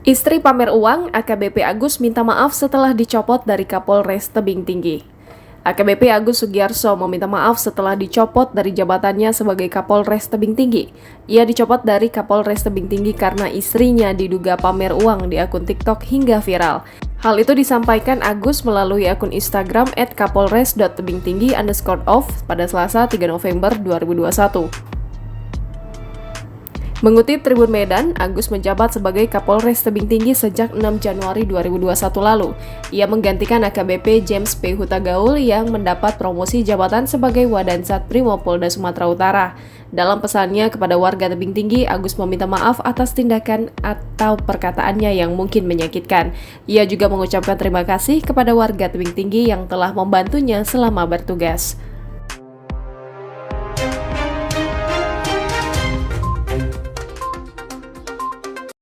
Istri pamer uang, AKBP Agus minta maaf setelah dicopot dari Kapolres Tebing Tinggi. AKBP Agus Sugiarso meminta maaf setelah dicopot dari jabatannya sebagai Kapolres Tebing Tinggi. Ia dicopot dari Kapolres Tebing Tinggi karena istrinya diduga pamer uang di akun TikTok hingga viral. Hal itu disampaikan Agus melalui akun Instagram @kapolres.tebingtinggi_off pada Selasa 3 November 2021. Mengutip Tribun Medan, Agus menjabat sebagai Kapolres Tebing Tinggi sejak 6 Januari 2021 lalu. Ia menggantikan AKBP James P. Hutagaul yang mendapat promosi jabatan sebagai Wadansat Brimopolda Sumatera Utara. Dalam pesannya kepada warga Tebing Tinggi, Agus meminta maaf atas tindakan atau perkataannya yang mungkin menyakitkan. Ia juga mengucapkan terima kasih kepada warga Tebing Tinggi yang telah membantunya selama bertugas.